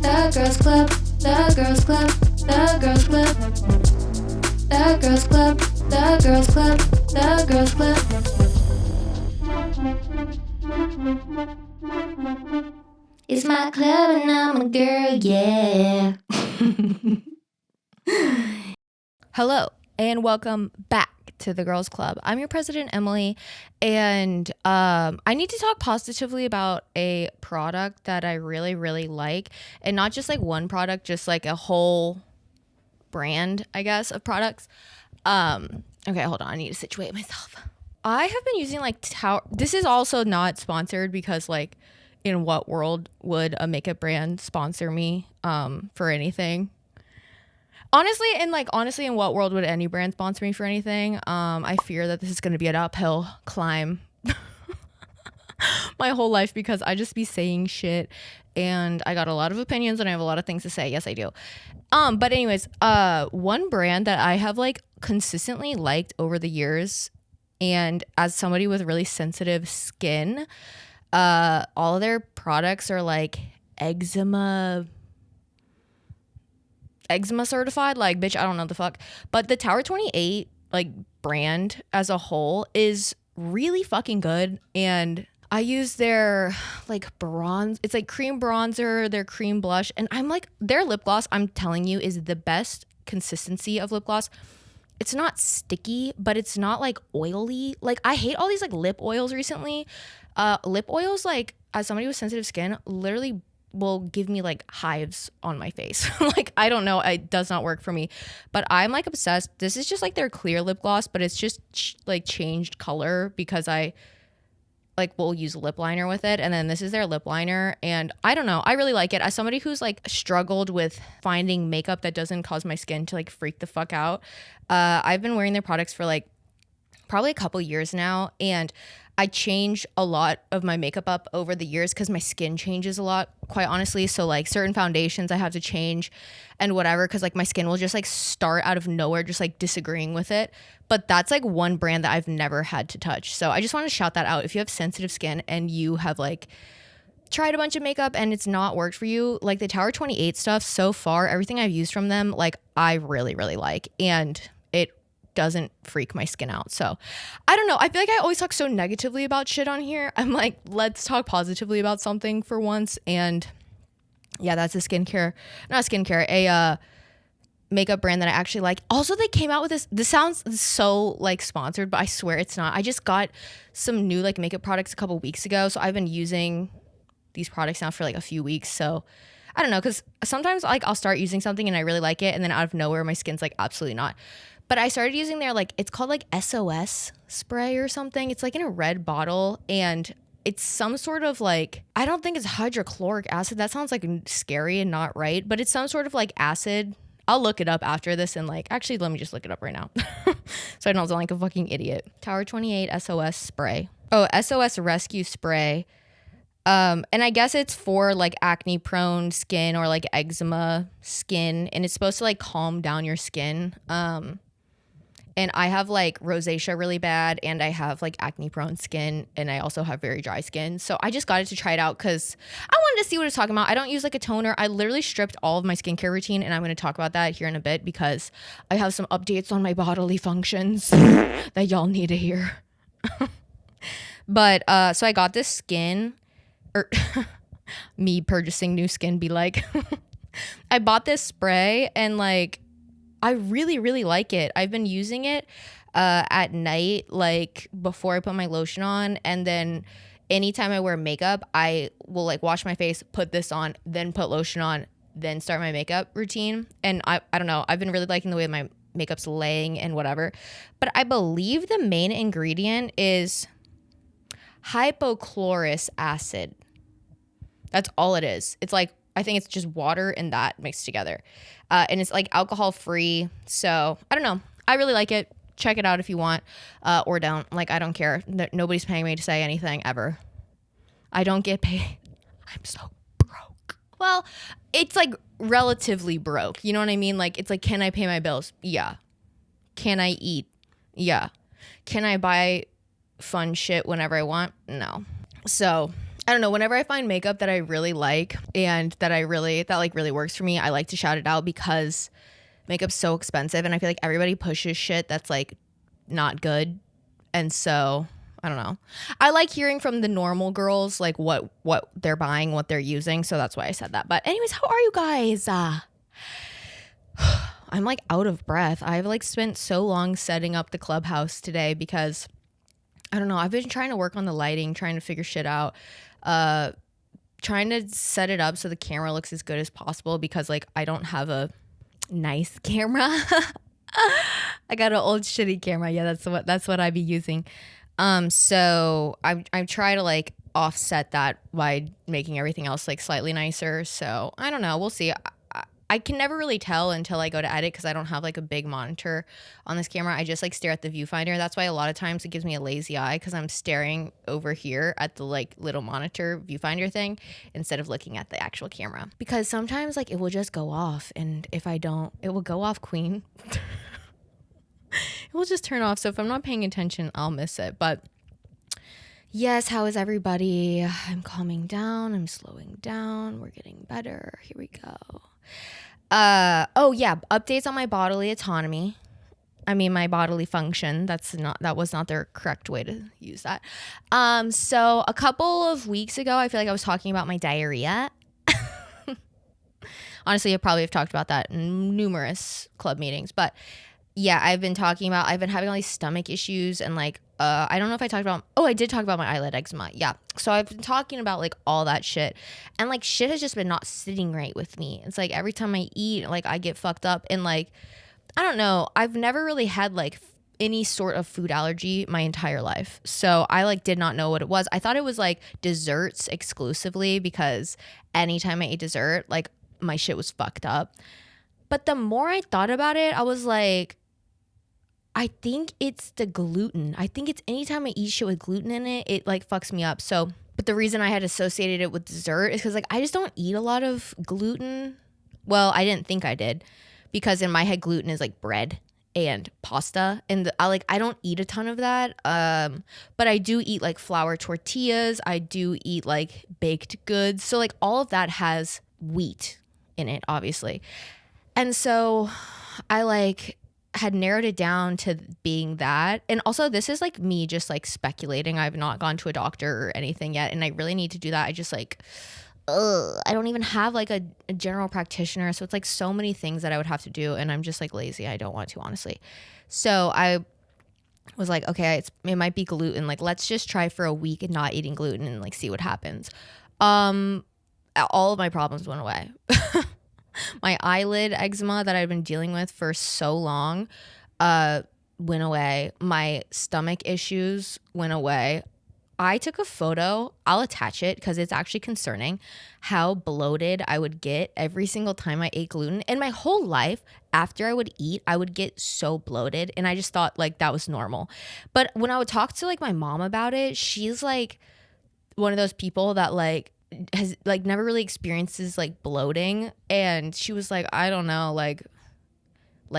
The Girls Club, The Girls Club, The Girls Club, The Girls Club, The Girls Club, The Girls Club. It's my club and I'm a girl, yeah. Hello and welcome back to the Girls Club. I'm your president, Emily, and I need to talk positively about a product that I really, really like, and not just like one product, just like a whole brand, I guess, of products. Okay, hold on. I need to situate myself. I have been using like this is also not sponsored because like in what world would a makeup brand sponsor me for anything? Honestly, in what world would any brand sponsor me for anything? I fear that this is going to be an uphill climb my whole life because I just be saying shit and I got a lot of opinions and I have a lot of things to say. Yes, I do. But anyways, one brand that I have like consistently liked over the years, and as somebody with really sensitive skin, all of their products are like eczema certified. Like, bitch, I don't know the fuck. But the Tower 28 like brand as a whole is really fucking good. And I use their like bronze, it's like cream bronzer, their cream blush, and I'm like, their lip gloss, I'm telling you, is the best consistency of lip gloss. It's not sticky, but it's not like oily. Like, I hate all these like lip oils recently. Lip oils, like, as somebody with sensitive skin, literally will give me like hives on my face. Like, I don't know, it does not work for me, but I'm like obsessed. This is just like their clear lip gloss, but it's just like changed color because I like will use lip liner with it, and then this is their lip liner, and I don't know, I really like it. As somebody who's like struggled with finding makeup that doesn't cause my skin to like freak the fuck out, I've been wearing their products for like probably a couple years now, and I change a lot of my makeup up over the years because my skin changes a lot, quite honestly. So like certain foundations I have to change and whatever, because like my skin will just like start out of nowhere just like disagreeing with it. But that's like one brand that I've never had to touch. So I just want to shout that out. If you have sensitive skin and you have like tried a bunch of makeup and it's not worked for you, like the Tower 28 stuff so far, everything I've used from them, like I really, really like, and it doesn't freak my skin out. So I don't know, I feel like I always talk so negatively about shit on here. I'm like, let's talk positively about something for once. And yeah, that's a makeup brand that I actually like. Also, they came out with this sounds so like sponsored, but I swear it's not. I just got some new like makeup products a couple weeks ago, so I've been using these products now for like a few weeks. So I don't know, because sometimes like I'll start using something and I really like it, and then out of nowhere my skin's like absolutely not. But I started using their like, it's called like SOS spray or something. It's like in a red bottle, and it's some sort of like, I don't think it's hydrochloric acid. That sounds like scary and not right, but it's some sort of like acid. I'll look it up after this, and like, actually, let me just look it up right now so I don't sound like a fucking idiot. Tower 28 SOS spray. Oh, SOS rescue spray. And I guess it's for like acne prone skin or like eczema skin, and it's supposed to like calm down your skin. And I have like rosacea really bad, and I have like acne prone skin, and I also have very dry skin. So I just got it to try it out because I wanted to see what it's talking about. I don't use like a toner. I literally stripped all of my skincare routine, and I'm going to talk about that here in a bit because I have some updates on my bodily functions that y'all need to hear. But so I got this skin, or me purchasing new skin be like, I bought this spray, and like, I really, really like it. I've been using it at night, like before I put my lotion on. And then anytime I wear makeup, I will like wash my face, put this on, then put lotion on, then start my makeup routine. And I don't know, I've been really liking the way my makeup's laying and whatever. But I believe the main ingredient is hypochlorous acid. That's all it is. It's like, I think it's just water and that mixed together. And it's like alcohol free. So I don't know. I really like it. Check it out if you want, or don't. Like, I don't care. Nobody's paying me to say anything ever. I don't get paid. I'm so broke. Well, it's like relatively broke. You know what I mean? Like, it's like, can I pay my bills? Yeah. Can I eat? Yeah. Can I buy fun shit whenever I want? No. So I don't know, whenever I find makeup that I really like and that like really works for me, I like to shout it out because makeup's so expensive and I feel like everybody pushes shit that's like not good. And so I don't know. I like hearing from the normal girls like what they're buying, what they're using. So that's why I said that. But anyways, how are you guys? I'm like out of breath. I've like spent so long setting up the clubhouse today because I don't know. I've been trying to work on the lighting, trying to figure shit out. Trying to set it up so the camera looks as good as possible because like I don't have a nice camera. I got an old shitty camera. Yeah, that's what I be using. So I try to like offset that by making everything else like slightly nicer. So I don't know. We'll see. I can never really tell until I go to edit because I don't have like a big monitor on this camera. I just like stare at the viewfinder. That's why a lot of times it gives me a lazy eye because I'm staring over here at the like little monitor viewfinder thing instead of looking at the actual camera. Because sometimes like it will just go off, and if I don't, it will go off, queen. It will just turn off. So if I'm not paying attention, I'll miss it. But yes, how is everybody? I'm calming down. I'm slowing down. We're getting better. Here we go. Oh yeah, updates on my bodily autonomy. I mean my bodily function. That was not the correct way to use that. So a couple of weeks ago, I feel like I was talking about my diarrhea. Honestly, I probably have talked about that in numerous club meetings, but yeah, I've been having all these stomach issues and like, I don't know if I did talk about my eyelid eczema. Yeah. So I've been talking about like all that shit and like shit has just been not sitting right with me. It's like every time I eat, like I get fucked up and like, I don't know. I've never really had like any sort of food allergy my entire life. So I like did not know what it was. I thought it was like desserts exclusively because anytime I ate dessert, like my shit was fucked up. But the more I thought about it, I was like, I think it's the gluten. I think it's anytime I eat shit with gluten in it, it like fucks me up. So, but the reason I had associated it with dessert is because like I just don't eat a lot of gluten. Well, I didn't think I did because in my head gluten is like bread and pasta, and I don't eat a ton of that. But I do eat like flour tortillas. I do eat like baked goods. So like all of that has wheat in it, obviously. And so I like had narrowed it down to being that. And also this is like me just like speculating. I've not gone to a doctor or anything yet, and I really need to do that. I just like I don't even have like a general practitioner, so it's like so many things that I would have to do, and I'm just like lazy. I don't want to, honestly. So I was like, okay, it might be gluten. Like let's just try for a week and not eating gluten and like see what happens. All of my problems went away. My eyelid eczema that I've been dealing with for so long went away. My stomach issues went away. I took a photo. I'll attach it because it's actually concerning how bloated I would get every single time I ate gluten. And my whole life, after I would eat, I would get so bloated. And I just thought like that was normal. But when I would talk to like my mom about it, she's like one of those people that like has like never really experiences like bloating, and she was like, I don't know like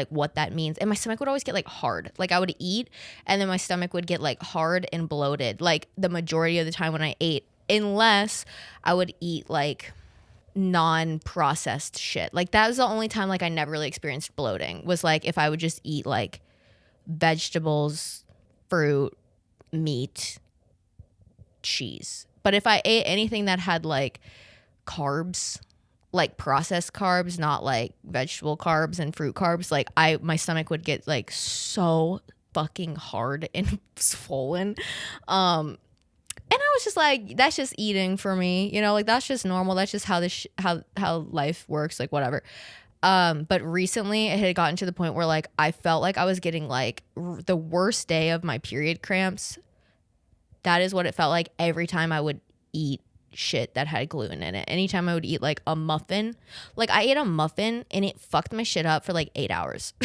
what that means. And my stomach would always get like hard. Like I would eat and then my stomach would get like hard and bloated like the majority of the time when I ate, unless I would eat like non-processed shit. Like that was the only time like I never really experienced bloating, was like if I would just eat like vegetables, fruit, meat, cheese. But if I ate anything that had like carbs, like processed carbs, not like vegetable carbs and fruit carbs, like my stomach would get like so fucking hard and swollen. And I was just like, that's just eating for me, you know, like that's just normal. That's just how how life works, like whatever. But recently it had gotten to the point where like I felt like I was getting like the worst day of my period cramps. That is what it felt like every time I would eat shit that had gluten in it. Anytime I would eat like a muffin, like I ate a muffin and it fucked my shit up for like 8 hours.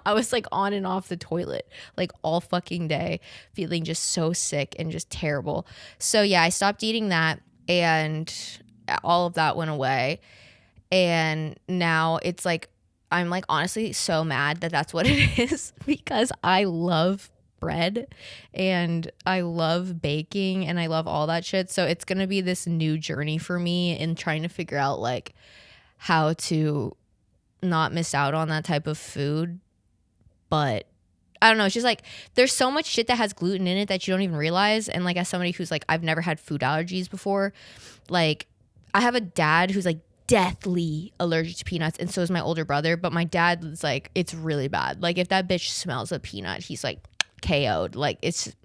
I was like on and off the toilet like all fucking day, feeling just so sick and just terrible. So yeah, I stopped eating that and all of that went away. And now it's like, I'm like honestly so mad that that's what it is because I love bread and I love baking and I love all that shit. So it's going to be this new journey for me in trying to figure out like how to not miss out on that type of food. But I don't know. It's just like there's so much shit that has gluten in it that you don't even realize. And like as somebody who's like, I've never had food allergies before, like I have a dad who's like deathly allergic to peanuts, and so is my older brother. But my dad is like, it's really bad. Like if that bitch smells a peanut, he's like KO'd. Like it's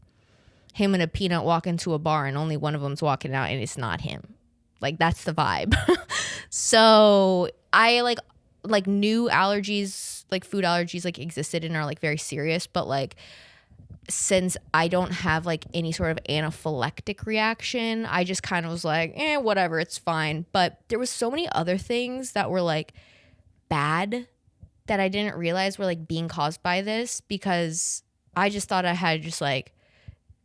him and a peanut walk into a bar and only one of them's walking out and it's not him. Like that's the vibe. So I like new allergies, like food allergies like existed and are like very serious, but like since I don't have like any sort of anaphylactic reaction, I just kind of was like, whatever, it's fine. But there was so many other things that were like bad that I didn't realize were like being caused by this, because I just thought I had just like,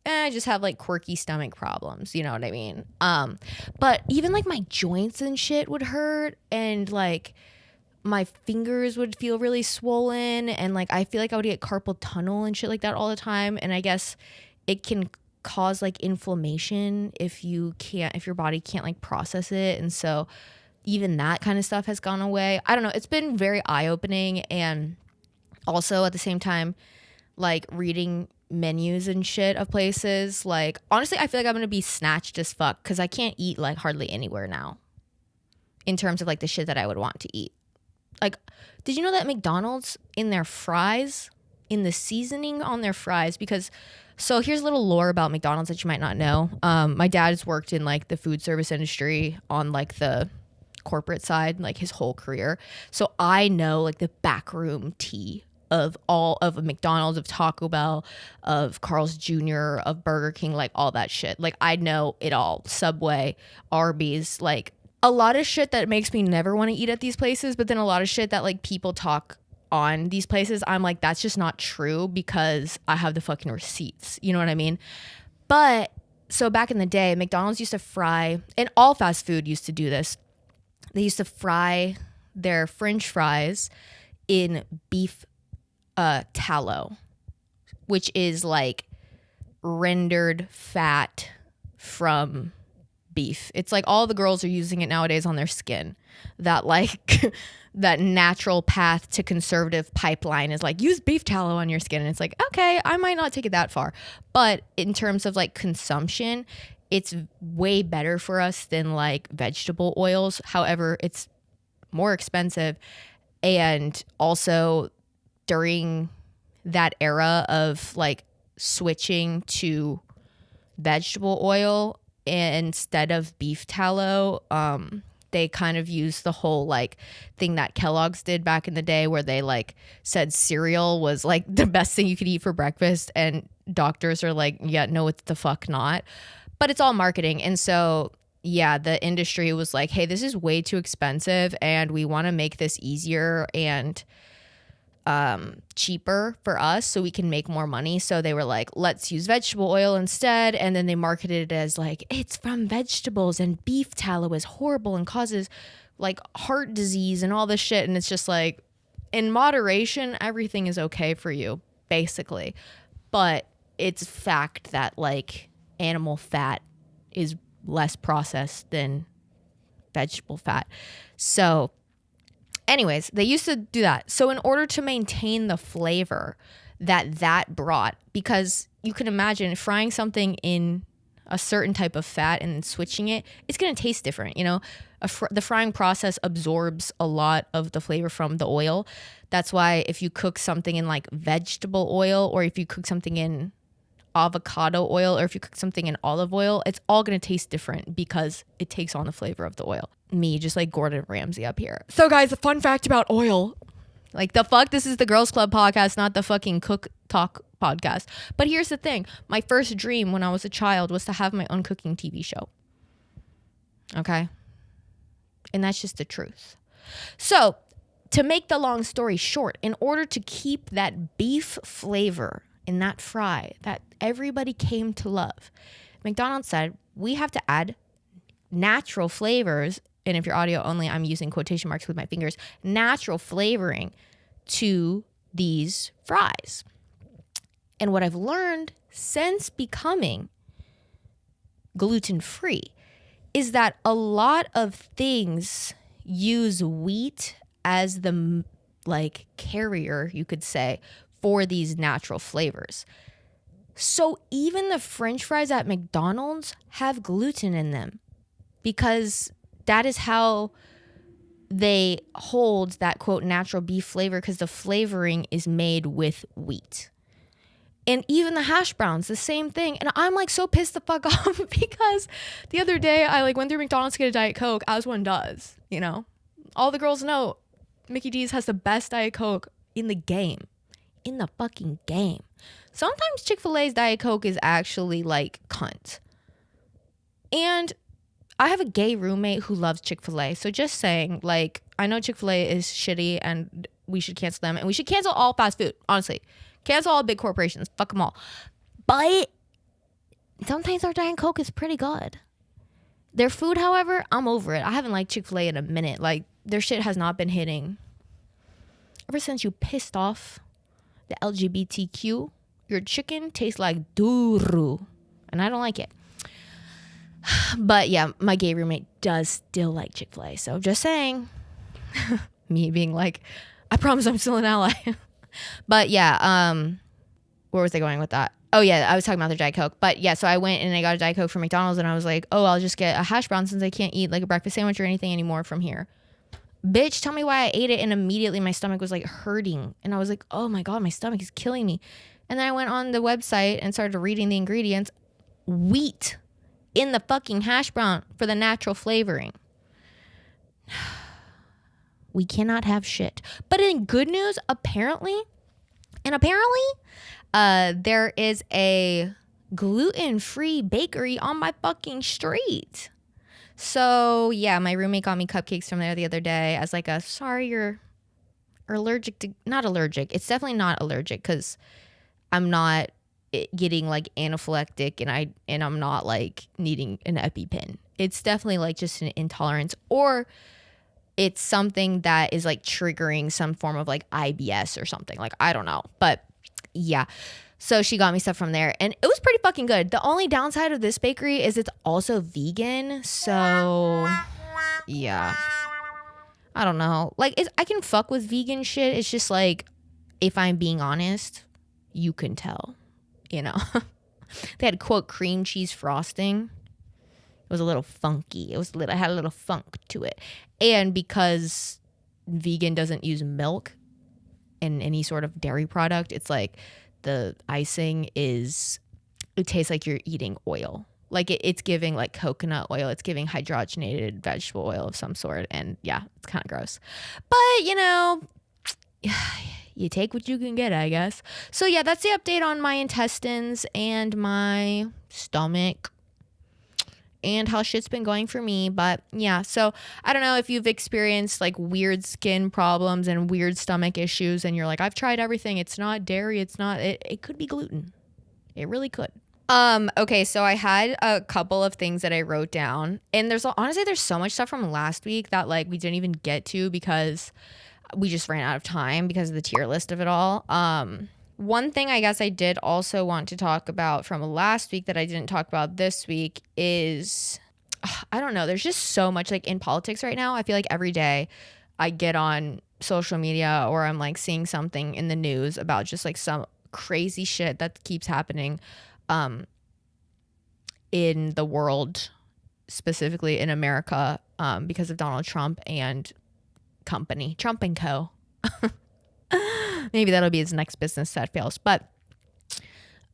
I just have like quirky stomach problems, you know what I mean? But even like my joints and shit would hurt, and like my fingers would feel really swollen, and like I feel like I would get carpal tunnel and shit like that all the time. And I guess it can cause like inflammation if your body can't like process it. And so even that kind of stuff has gone away. I don't know. It's been very eye-opening, and also at the same time, like reading menus and shit of places. Like honestly, I feel like I'm gonna be snatched as fuck because I can't eat like hardly anywhere now in terms of like the shit that I would want to eat. Like, did you know that McDonald's in their fries, in the seasoning on their fries, because so here's a little lore about McDonald's that you might not know. My dad's worked in like the food service industry on like the corporate side, like his whole career. So I know like the backroom tea of all of McDonald's, of Taco Bell, of Carl's Jr., of Burger King, like all that shit. Like I know it all. Subway, Arby's, like a lot of shit that makes me never want to eat at these places, but then a lot of shit that like people talk on these places, I'm like, that's just not true because I have the fucking receipts. You know what I mean? But so back in the day, McDonald's used to fry, and all fast food used to do this. They used to fry their French fries in beef tallow, which is like rendered fat from beef. It's like all the girls are using it nowadays on their skin. That like that natural path to conservative pipeline is like, use beef tallow on your skin. And it's like, okay, I might not take it that far. But in terms of like consumption, it's way better for us than like vegetable oils. However, it's more expensive. And also during that era of like switching to vegetable oil instead of beef tallow, they kind of used the whole like thing that Kellogg's did back in the day where they like said cereal was like the best thing you could eat for breakfast, and doctors are like, yeah, no, it's the fuck not. But it's all marketing. And so yeah, the industry was like, hey, this is way too expensive and we want to make this easier and cheaper for us so we can make more money. So they were like, let's use vegetable oil instead. And then they marketed it as like, it's from vegetables and beef tallow is horrible and causes like heart disease and all this shit. And it's just like, in moderation, everything is okay for you, basically. But it's fact that like animal fat is less processed than vegetable fat. So anyways, they used to do that. So in order to maintain the flavor that brought, because you can imagine frying something in a certain type of fat and then switching it, it's going to taste different. You know, the frying process absorbs a lot of the flavor from the oil. That's why if you cook something in like vegetable oil, or if you cook something in avocado oil, or if you cook something in olive oil, it's all going to taste different because it takes on the flavor of the oil. Me, just like Gordon Ramsay up here. So guys, a fun fact about oil. Like the fuck, this is the Girls Club podcast, not the fucking Cook Talk podcast. But here's the thing. My first dream when I was a child was to have my own cooking TV show. Okay? And that's just the truth. So to make the long story short, in order to keep that beef flavor in that fry that everybody came to love, McDonald's said, we have to add natural flavors. And if you're audio only, I'm using quotation marks with my fingers, natural flavoring to these fries. And what I've learned since becoming gluten-free is that a lot of things use wheat as the like carrier, you could say, for these natural flavors. So even the French fries at McDonald's have gluten in them because that is how they hold that quote natural beef flavor, because the flavoring is made with wheat. And even the hash browns, the same thing. And I'm like so pissed the fuck off because the other day I like went through McDonald's to get a Diet Coke, as one does, you know. All the girls know Mickey D's has the best Diet Coke in the game. In the fucking game. Sometimes Chick-fil-A's Diet Coke is actually like cunt. And I have a gay roommate who loves Chick-fil-A. So just saying, like, I know Chick-fil-A is shitty and we should cancel them. And we should cancel all fast food, honestly. Cancel all big corporations. Fuck them all. But sometimes their Diet Coke is pretty good. Their food, however, I'm over it. I haven't liked Chick-fil-A in a minute. Like, their shit has not been hitting. Ever since you pissed off the LGBTQ, your chicken tastes like duru. And I don't like it. But yeah, my gay roommate does still like Chick-fil-A. So just saying. Me being like, I promise I'm still an ally. But yeah, where was I going with that? Oh yeah, I was talking about the Diet Coke. But yeah, so I went and I got a Diet Coke from McDonald's and I was like, oh, I'll just get a hash brown since I can't eat like a breakfast sandwich or anything anymore from here. Bitch, tell me why I ate it, and immediately my stomach was like hurting. And I was like, oh my God, my stomach is killing me. And then I went on the website and started reading the ingredients. Wheat in the fucking hash brown for the natural flavoring. We cannot have shit. But in good news, apparently, there is a gluten-free bakery on my fucking street. So yeah, my roommate got me cupcakes from there the other day as like a, sorry, you're allergic to, not allergic. It's definitely not allergic because I'm not getting like anaphylactic and I'm not like needing an EpiPen. It's definitely like just an intolerance, or it's something that is like triggering some form of like IBS or something. Like, I don't know. But yeah. So she got me stuff from there and it was pretty fucking good. The only downside of this bakery is it's also vegan. So yeah. I don't know. Like, I can fuck with vegan shit. It's just like, if I'm being honest, you can tell, you know. They had quote cream cheese frosting. It was a little funky. It had a little funk to it. And because vegan doesn't use milk in any sort of dairy product, it's like the icing it tastes like you're eating oil. Like it's giving like coconut oil. It's giving hydrogenated vegetable oil of some sort. And yeah, it's kind of gross. But, you know, you take what you can get, I guess. So yeah, that's the update on my intestines and my stomach and how shit's been going for me. But yeah, so I don't know if you've experienced like weird skin problems and weird stomach issues and you're like, I've tried everything. It's not dairy. It could be gluten. It really could. Okay, so I had a couple of things that I wrote down, and there's so much stuff from last week that like we didn't even get to because we just ran out of time because of the tier list of it all. One thing I guess I did also want to talk about from last week that I didn't talk about this week is, I don't know, there's just so much like in politics right now. I feel like every day I get on social media or I'm like seeing something in the news about just like some crazy shit that keeps happening in the world, specifically in America, because of Donald Trump and company, Trump and Co. Maybe that'll be his next business that fails. But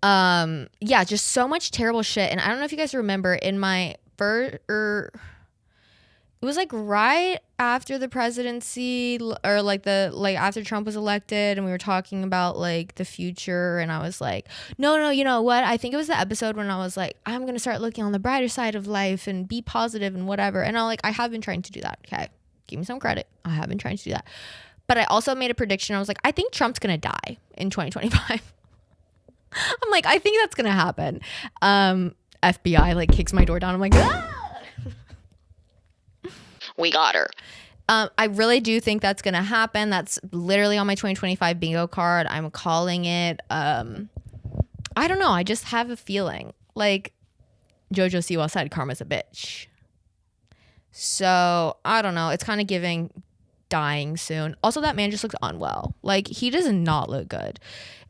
yeah, just so much terrible shit. And I don't know if you guys remember in my it was like right after the presidency or like after Trump was elected and we were talking about like the future, and I was like, no, you know what? I think it was the episode when I was like, I'm going to start looking on the brighter side of life and be positive and whatever. And I have been trying to do that. Okay. Give me some credit. I have been trying to do that. But I also made a prediction. I was like, I think Trump's going to die in 2025. I'm like, I think that's going to happen. FBI like kicks my door down. I'm like, ah! We got her. I really do think that's going to happen. That's literally on my 2025 bingo card. I'm calling it. I don't know. I just have a feeling like JoJo Siwa said, karma's a bitch. So I don't know. It's kind of giving dying soon. Also, that man just looks unwell. Like, he does not look good.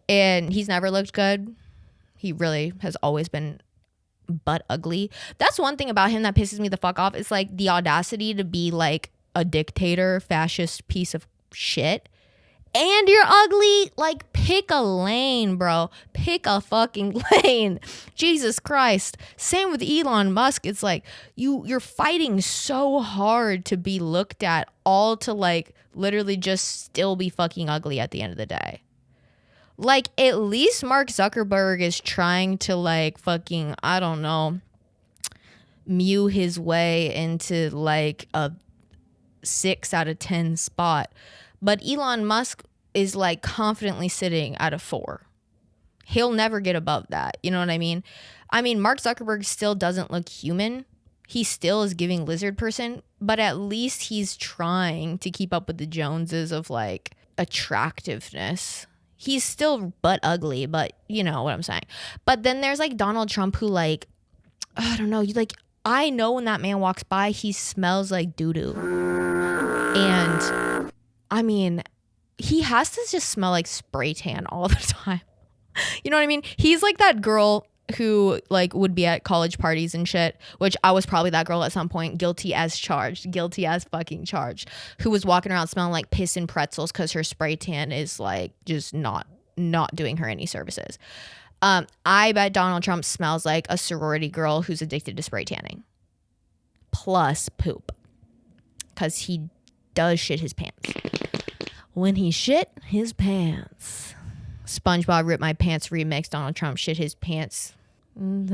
And he's never looked good. He really has always been butt ugly. That's one thing about him that pisses me the fuck off. It's like the audacity to be like a dictator, fascist piece of shit. And you're ugly. Like, pick a lane, bro. Pick a fucking lane. Jesus Christ. Same with Elon Musk. It's like you're fighting so hard to be looked at, all to like literally just still be fucking ugly at the end of the day. Like, at least Mark Zuckerberg is trying to like fucking, I don't know, mew his way into like a 6 out of 10 spot. But Elon Musk is like confidently sitting at a 4. He'll never get above that. You know what I mean? I mean, Mark Zuckerberg still doesn't look human. He still is giving lizard person, but at least he's trying to keep up with the Joneses of like attractiveness. He's still butt ugly, but you know what I'm saying. But then there's like Donald Trump, who like, I don't know, like, I know when that man walks by, he smells like doo-doo. And I mean, he has to just smell like spray tan all the time. You know what I mean? He's like that girl who like would be at college parties and shit, which I was probably that girl at some point, guilty as fucking charged, who was walking around smelling like piss and pretzels because her spray tan is like just not doing her any services. I bet Donald Trump smells like a sorority girl who's addicted to spray tanning. Plus poop. Because he does shit his pants. When he shit his pants. SpongeBob Rip My Pants remix. Donald Trump shit his pants. And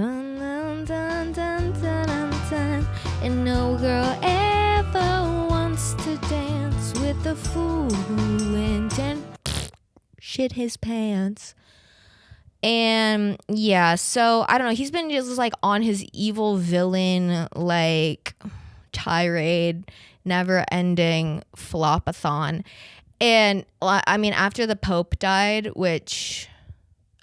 no girl ever wants to dance with a fool who went and shit his pants. And yeah, so I don't know. He's been just like on his evil villain like tirade, never ending flopathon. And I mean, after the Pope died, which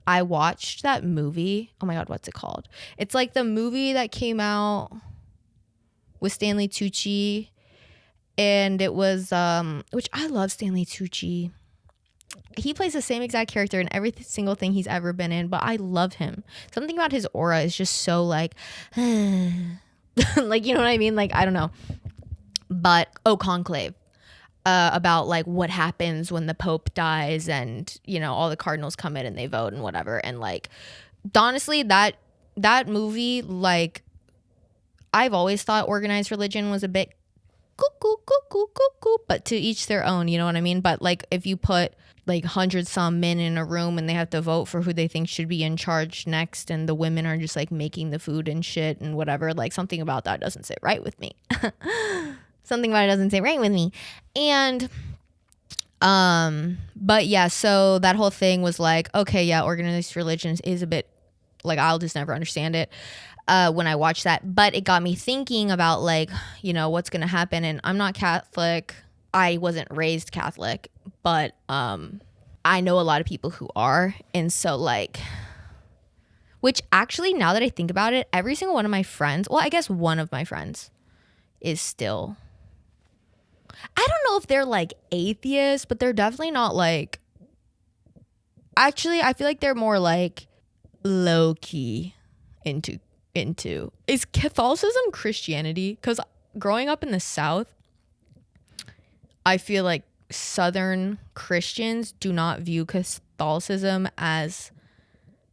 I watched that movie. Oh my God, what's it called? It's like the movie that came out with Stanley Tucci. And it was, which I love Stanley Tucci. He plays the same exact character in every single thing he's ever been in, but I love him. Something about his aura is just so like, like, you know what I mean? Like, I don't know. But, Conclave. About like what happens when the Pope dies and, you know, all the cardinals come in and they vote and whatever. And like, honestly, that movie, like, I've always thought organized religion was a bit cuckoo, but to each their own, you know what I mean? But like, if you put like 100-some men in a room and they have to vote for who they think should be in charge next, and the women are just like making the food and shit and whatever, like, something about that doesn't sit right with me. Something about it doesn't sit right with me. And but yeah, so that whole thing was like, okay, yeah, organized religion is a bit like, I'll just never understand it when I watched that. But it got me thinking about like, you know, what's gonna happen. And I'm not Catholic. I wasn't raised Catholic, but I know a lot of people who are. And so like, which actually, now that I think about it, every single one of my friends, well, I guess one of my friends is still, I don't know if they're like atheists, but they're definitely not like, actually, I feel like they're more like low key into, is Catholicism Christianity? Because growing up in the South, I feel like Southern Christians do not view Catholicism as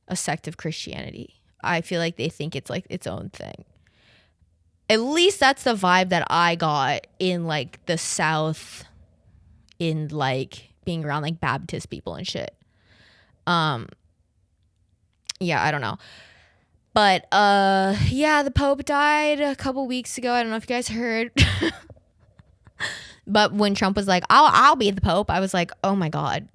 a sect of Christianity. I feel like they think it's like its own thing. At least that's the vibe that I got in like the South, in like being around like Baptist people and shit. Yeah, I don't know. But yeah, the Pope died a couple weeks ago. I don't know if you guys heard. But when Trump was like, I'll be the Pope, I was like, oh my God.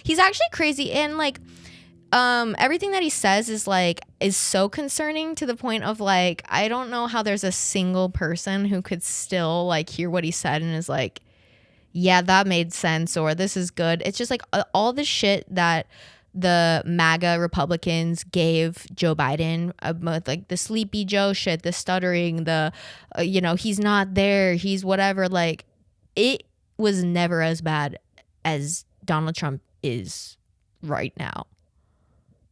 He's actually crazy. And like, everything that he says is so concerning, to the point of like, I don't know how there's a single person who could still like hear what he said and is like, yeah, that made sense, or this is good. It's just like all the shit that the MAGA Republicans gave Joe Biden about, like the Sleepy Joe shit, the stuttering, the, he's not there, he's whatever. Like, it was never as bad as Donald Trump is right now.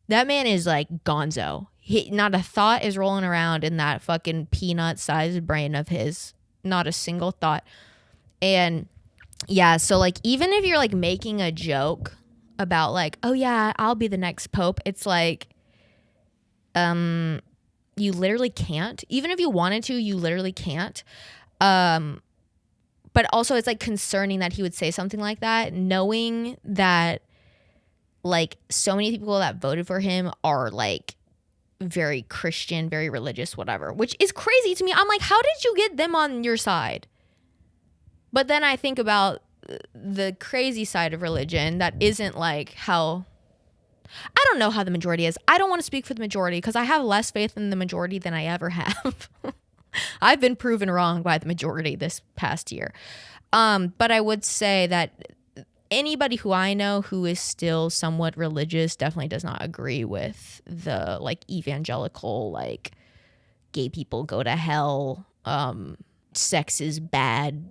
That man is like gonzo. Not a thought is rolling around in that fucking peanut sized brain of his. Not a single thought. And yeah, so like even if you're like making a joke about like, oh yeah, I'll be the next pope, it's like you literally can't. Even if you wanted to, you literally can't. But also it's like concerning that he would say something like that, knowing that like so many people that voted for him are like very Christian, very religious, whatever, which is crazy to me. I'm like, how did you get them on your side? But then I think about the crazy side of religion that isn't like how, I don't know how the majority is. I don't want to speak for the majority because I have less faith in the majority than I ever have. I've been proven wrong by the majority this past year. But I would say that anybody who I know who is still somewhat religious definitely does not agree with the like evangelical, like gay people go to hell, sex is bad,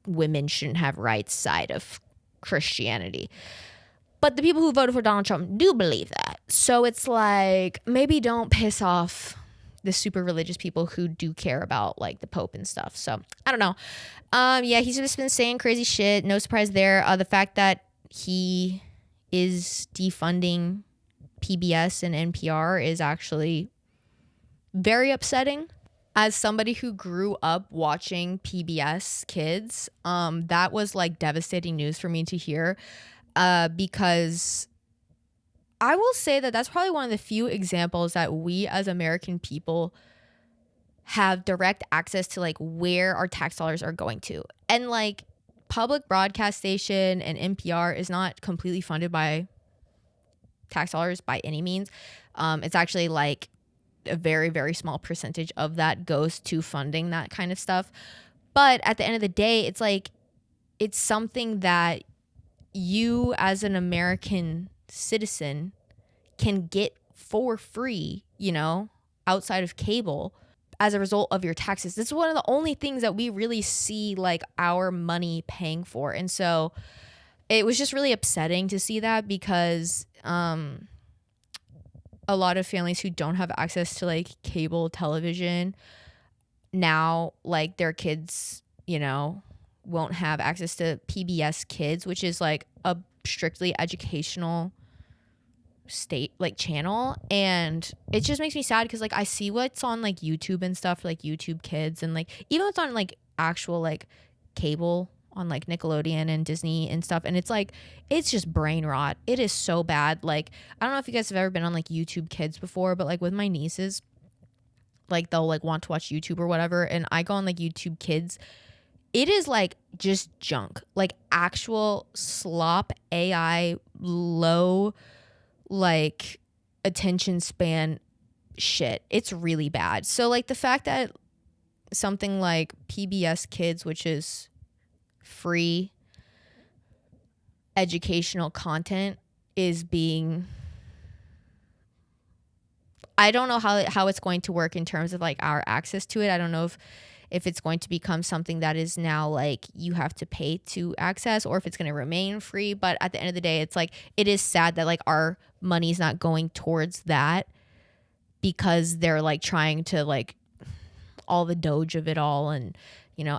women shouldn't have rights side of Christianity. But the people who voted for Donald Trump do believe that. So it's like, maybe don't piss off the super religious people who do care about like the Pope and stuff. So I don't know. Yeah, he's just been saying crazy shit. No surprise there. The fact that he is defunding PBS and NPR is actually very upsetting. As somebody who grew up watching PBS Kids, that was like devastating news for me to hear, because I will say that that's probably one of the few examples that we as American people have direct access to like where our tax dollars are going to. And like public broadcast station and NPR is not completely funded by tax dollars by any means. It's actually like a very, very small percentage of that goes to funding that kind of stuff. But at the end of the day, it's like, it's something that you as an American citizen can get for free, outside of cable as a result of your taxes. This is one of the only things that we really see like our money paying for. And so it was just really upsetting to see that because, a lot of families who don't have access to like cable television now, like their kids, won't have access to PBS Kids, which is like a strictly educational state like channel. And it just makes me sad because like I see what's on like YouTube and stuff, like YouTube Kids, and like even what's on like actual like cable on like Nickelodeon and Disney and stuff, and it's like, it's just brain rot. It is so bad. Like, I don't know if you guys have ever been on like YouTube Kids before, but like with my nieces, like they'll like want to watch YouTube or whatever, and I go on like YouTube Kids. It is like just junk, like actual slop, AI, low like attention span shit. It's really bad. So like the fact that something like PBS Kids, which is free educational content, is being, I don't know how it's going to work in terms of like our access to it. I don't know if it's going to become something that is now like you have to pay to access, or if it's going to remain free. But at the end of the day, it's like, it is sad that like our money's not going towards that because they're like trying to like all the doge of it all and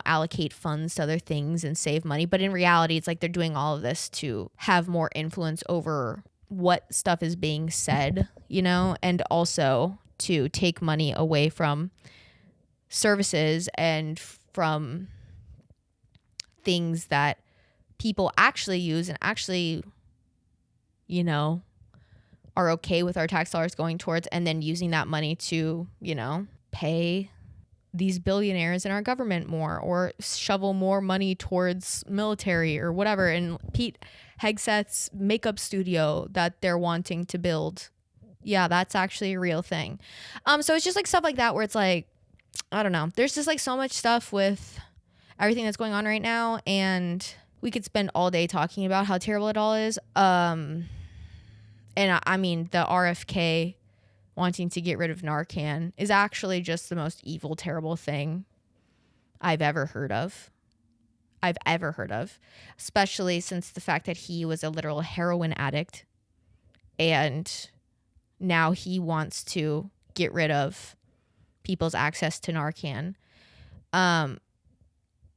allocate funds to other things and save money. But in reality, it's like they're doing all of this to have more influence over what stuff is being said, and also to take money away from services and from things that people actually use and actually, are okay with our tax dollars going towards, and then using that money to, pay these billionaires in our government more, or shovel more money towards military or whatever. And Pete Hegseth's makeup studio that they're wanting to build, yeah, that's actually a real thing. So it's just like stuff like that where it's like, I don't know, there's just like so much stuff with, everything that's going on right now, and we could spend all day talking about how terrible it all is. And I mean, the RFK wanting to get rid of Narcan is actually just the most evil, terrible thing I've ever heard of. Especially since the fact that he was a literal heroin addict and now he wants to get rid of people's access to Narcan.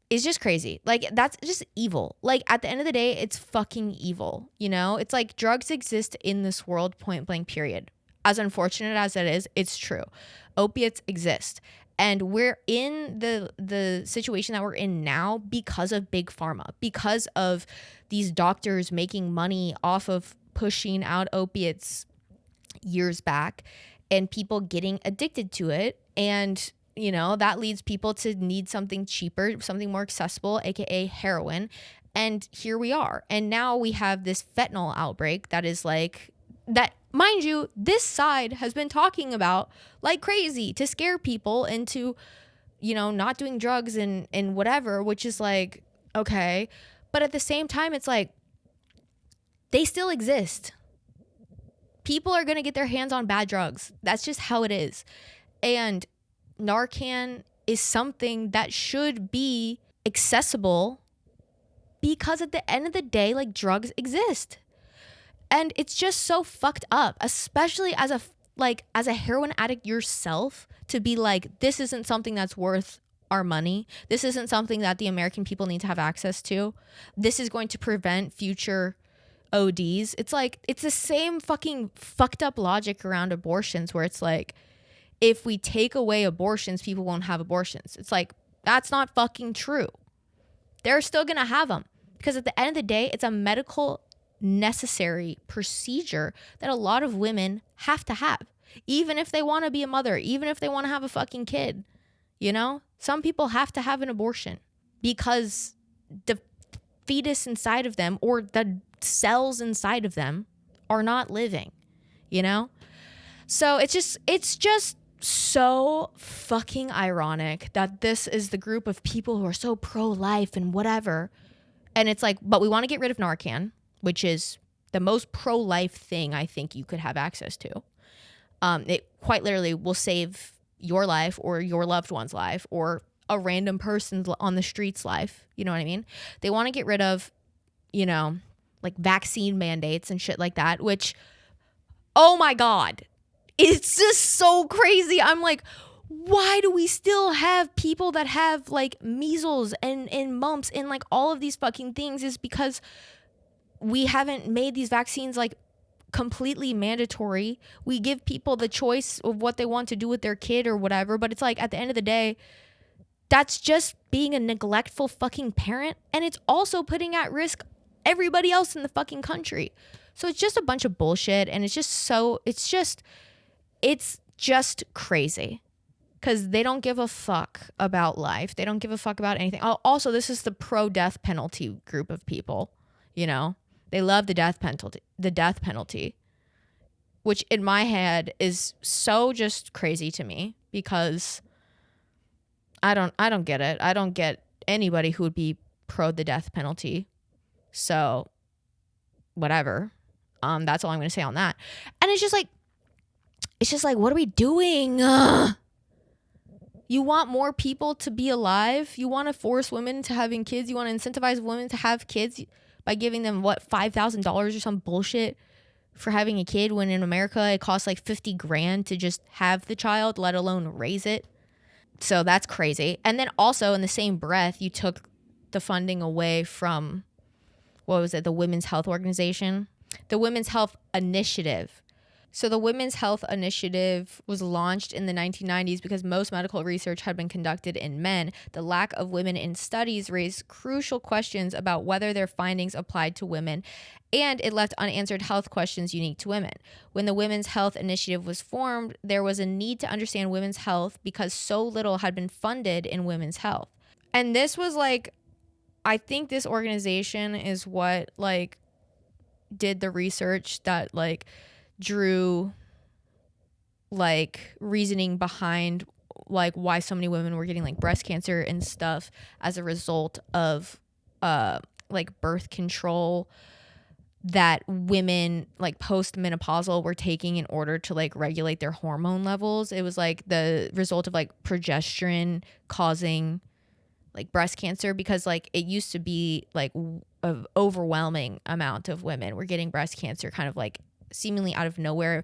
Is just crazy. Like, that's just evil. Like, at the end of the day, it's fucking evil, you know? It's like drugs exist in this world, point blank, period. As unfortunate as it is, it's true. Opiates exist. And we're in the situation that we're in now because of big pharma, because of these doctors making money off of pushing out opiates years back and people getting addicted to it. And you know, that leads people to need something cheaper, something more accessible, aka heroin. And here we are. And now we have this fentanyl outbreak that is like, that, mind you, this side has been talking about like crazy to scare people into, you know, not doing drugs and whatever, which is like, okay. But at the same time, it's like, they still exist. People are going to get their hands on bad drugs. That's just how it is. And Narcan is something that should be accessible because at the end of the day, like, drugs exist. And it's just so fucked up, especially as a heroin addict yourself, to be like, this isn't something that's worth our money. This isn't something that the American people need to have access to. This is going to prevent future ODs. It's like, it's the same fucking fucked up logic around abortions where it's like, if we take away abortions, people won't have abortions. It's like, that's not fucking true. They're still going to have them because at the end of the day, it's a medical necessary procedure that a lot of women have to have, even if they want to be a mother, even if they want to have a fucking kid. You know, some people have to have an abortion because the fetus inside of them or the cells inside of them are not living, you know? So it's just so fucking ironic that this is the group of people who are so pro-life and whatever. And it's like, but we want to get rid of Narcan, which is the most pro-life thing I think you could have access to. It quite literally will save your life or your loved one's life or a random person's on the street's life. You know what I mean? They want to get rid of, you know, like vaccine mandates and shit like that, which, oh my God, it's just so crazy. I'm like, why do we still have people that have like measles and mumps and like all of these fucking things? Is because we haven't made these vaccines like completely mandatory. We give people the choice of what they want to do with their kid or whatever. But it's like, at the end of the day, that's just being a neglectful fucking parent. And it's also putting at risk everybody else in the fucking country. So it's just a bunch of bullshit. And it's just crazy because they don't give a fuck about life. They don't give a fuck about anything. Also, this is the pro-death penalty group of people, you know? They love the death penalty, which in my head is so just crazy to me because I don't get it. I don't get anybody who would be pro the death penalty. So whatever. That's all I'm going to say on that. And it's just like, what are we doing? You want more people to be alive? You want to force women into having kids? You want to incentivize women to have kids by giving them, what, $5,000 or some bullshit for having a kid, when in America it costs like $50,000 to just have the child, let alone raise it. So that's crazy. And then also in the same breath, you took the funding away from, what was it, the Women's Health Organization? The Women's Health Initiative. So the Women's Health Initiative was launched in the 1990s because most medical research had been conducted in men. The lack of women in studies raised crucial questions about whether their findings applied to women, and it left unanswered health questions unique to women. When the Women's Health Initiative was formed, there was a need to understand women's health because so little had been funded in women's health. And this was like, I think this organization is what like did the research that like drew like reasoning behind like why so many women were getting like breast cancer and stuff as a result of like birth control that women like post-menopausal were taking in order to like regulate their hormone levels. It was like the result of like progesterone causing like breast cancer, because like it used to be like an overwhelming amount of women were getting breast cancer kind of like seemingly out of nowhere,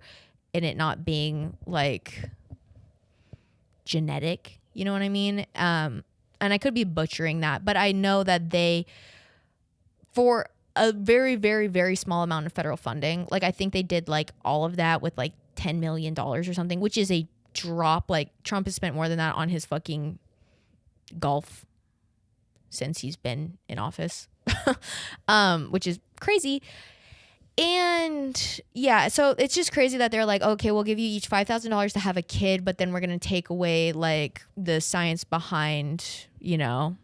and it not being like genetic, you know what I mean? And I could be butchering that, but I know that they, for a very, very, very small amount of federal funding, like I think they did like all of that with like $10 million or something, which is a drop. Like Trump has spent more than that on his fucking golf since he's been in office, which is crazy. And yeah, so it's just crazy that they're like, okay, we'll give you each $5,000 to have a kid, but then we're going to take away like the science behind, you know,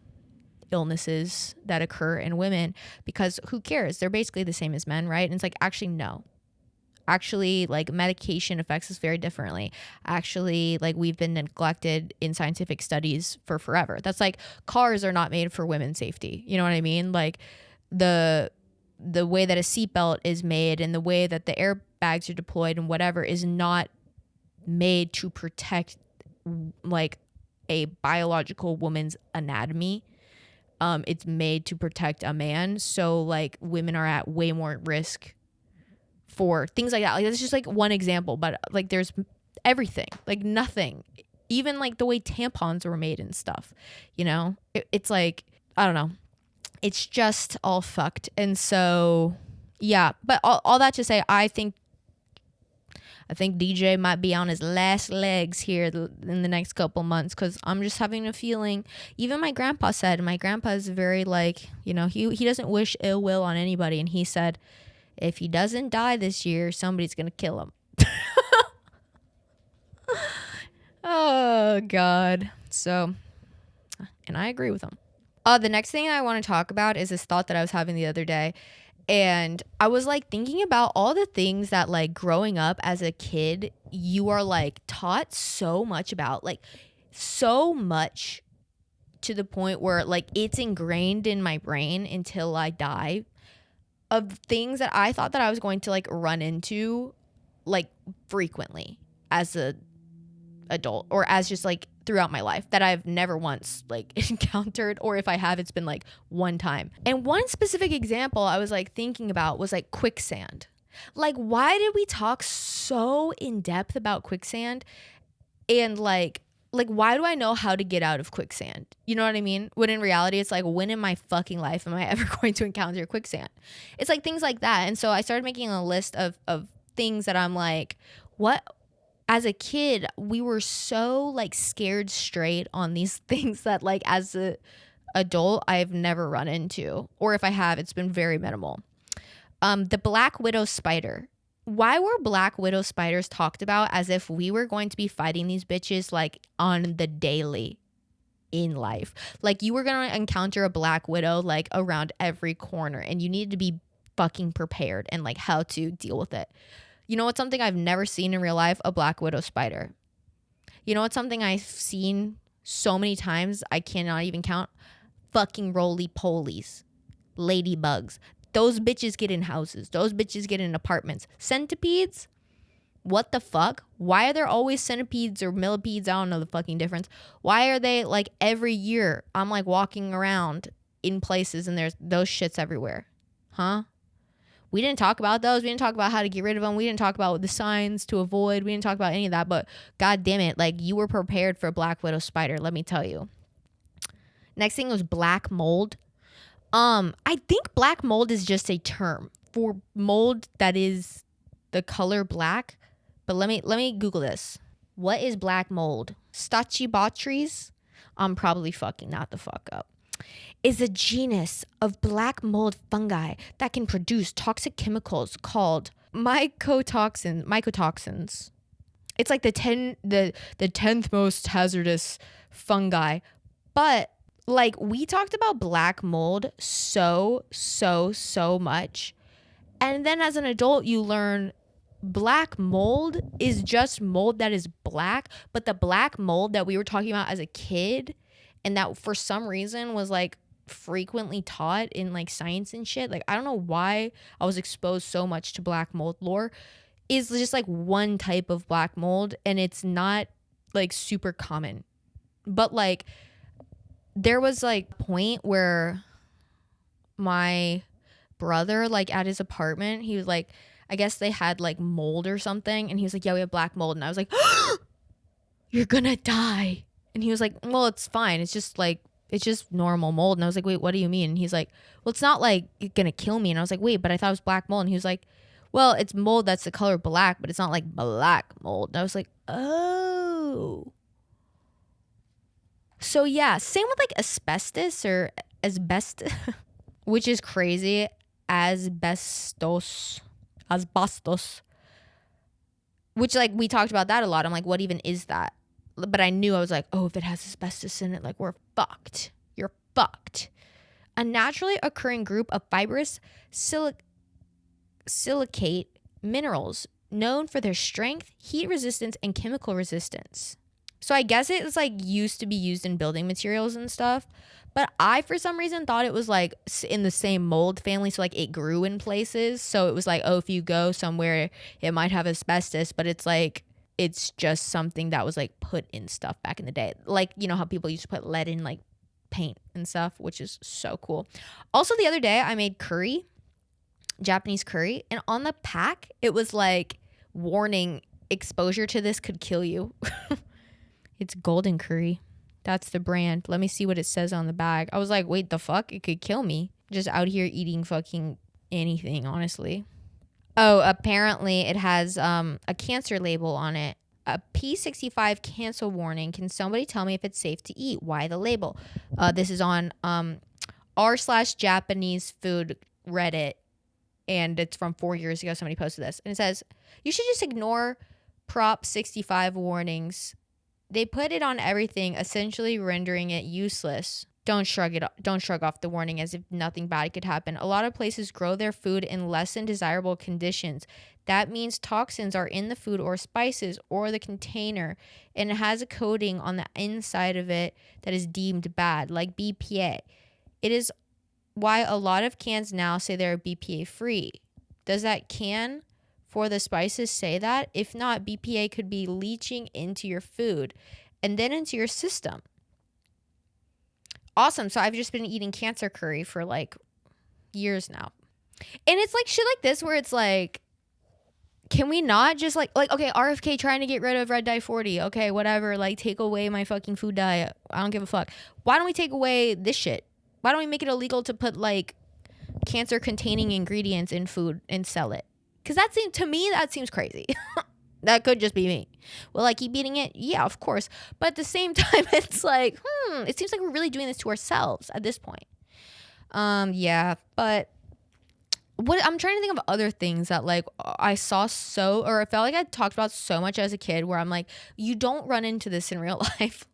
illnesses that occur in women, because who cares? They're basically the same as men, right? And it's like, actually, no. Actually, like medication affects us very differently. Actually, like we've been neglected in scientific studies for forever. That's like cars are not made for women's safety. You know what I mean? Like the way that a seatbelt is made and the way that the airbags are deployed and whatever is not made to protect like a biological woman's anatomy. It's made to protect a man. So like women are at way more risk for things like that. Like that's just like one example, but like there's everything, like nothing, even like the way tampons were made and stuff, you know, it's like, I don't know. It's just all fucked. And so, yeah, but all that to say, I think DJ might be on his last legs here in the next couple months, because I'm just having a feeling. Even my grandpa is very like, you know, he doesn't wish ill will on anybody. And he said, if he doesn't die this year, somebody's going to kill him. Oh, God. So, and I agree with him. The next thing I want to talk about is this thought that I was having the other day. And I was like thinking about all the things that like growing up as a kid, you are like taught so much about, like so much to the point where like it's ingrained in my brain until I die, of things that I thought that I was going to like run into like frequently as a adult, or as just like throughout my life, that I've never once like encountered, or if I have, it's been like one time. And one specific example I was like thinking about was like quicksand. Like, why did we talk so in depth about quicksand? And like why do I know how to get out of quicksand? You know what I mean? When in reality, it's like, when in my fucking life am I ever going to encounter quicksand? It's like things like that. And so I started making a list of things that I'm like, what? As a kid, we were so like scared straight on these things that like as a adult, I've never run into, or if I have, it's been very minimal. The black widow spider. Why were black widow spiders talked about as if we were going to be fighting these bitches like on the daily in life? Like you were going to encounter a black widow like around every corner, and you needed to be fucking prepared and like how to deal with it. You know what's something I've never seen in real life? A black widow spider. You know what's something I've seen so many times I cannot even count? Fucking roly-polies. Ladybugs. Those bitches get in houses. Those bitches get in apartments. Centipedes? What the fuck? Why are there always centipedes or millipedes? I don't know the fucking difference. Why are they like every year? I'm like walking around in places and there's those shits everywhere. Huh? We didn't talk about those. We didn't talk about how to get rid of them. We didn't talk about the signs to avoid. We didn't talk about any of that. But god damn it, like you were prepared for a black widow spider, let me tell you. Next thing was black mold. I think black mold is just a term for mold that is the color black. But let me Google this. What is black mold? Stachybotrys? I'm probably fucking not the fuck up. Is a genus of black mold fungi that can produce toxic chemicals called mycotoxins. It's like the 10th most hazardous fungi. But like we talked about black mold so much. And then as an adult you learn black mold is just mold that is black, but the black mold that we were talking about as a kid and that for some reason was like frequently taught in like science and shit, like I don't know why I was exposed so much to black mold lore, is just like one type of black mold and it's not like super common. But like there was like a point where my brother, like at his apartment, he was like, I guess they had like mold or something, and he was like, yeah, we have black mold. And I was like, you're gonna die. And he was like, well, it's fine, it's just like, it's just normal mold. And I was like, wait, what do you mean? And he's like, well, it's not like it's gonna kill me. And I was like, wait, but I thought it was black mold. And he was like, well, it's mold that's the color black, but it's not like black mold. And I was like, oh. So yeah, same with like asbestos or asbestos, which is crazy. Asbestos, which like we talked about that a lot. I'm like, what even is that? But I knew, I was like, oh, if it has asbestos in it, like we're fucked. You're fucked. A naturally occurring group of fibrous silicate minerals known for their strength, heat resistance, and chemical resistance. So I guess it was like used to be used in building materials and stuff, but I for some reason thought it was like in the same mold family, so like it grew in places. So it was like, oh, if you go somewhere it might have asbestos, but it's like it's just something that was like put in stuff back in the day, like you know how people used to put lead in like paint and stuff, which is so cool. Also the other day I made curry, Japanese curry, and on the pack it was like, warning, exposure to this could kill you. It's golden curry. That's the brand. Let me see what it says on the bag. I was like, wait, the fuck? It could kill me. Just out here eating fucking anything, honestly. Oh, apparently it has a cancer label on it. A P65 cancer warning. Can somebody tell me if it's safe to eat? Why the label? This is on r/Japanese food Reddit. And it's from 4 years ago. Somebody posted this. And it says, you should just ignore Prop 65 warnings. They put it on everything, essentially rendering it useless. Don't shrug off the warning as if nothing bad could happen. A lot of places grow their food in less than desirable conditions. That means toxins are in the food or spices or the container, and it has a coating on the inside of it that is deemed bad, like BPA. It is why a lot of cans now say they're BPA free. Does that can for the spices say that? If not, BPA could be leaching into your food and then into your system. Awesome. So I've just been eating cancer curry for like years now. And it's like shit like this where it's like, can we not just like okay, RFK trying to get rid of red dye 40. Okay, whatever. Like take away my fucking food dye. I don't give a fuck. Why don't we take away this shit? Why don't we make it illegal to put like cancer containing ingredients in food and sell it? Because to me, that seems crazy. That could just be me. Will I keep eating it? Yeah, of course. But at the same time, it's like, it seems like we're really doing this to ourselves at this point. Yeah, but what I'm trying to think of other things that like I saw or I felt like I talked about so much as a kid where I'm like, you don't run into this in real life.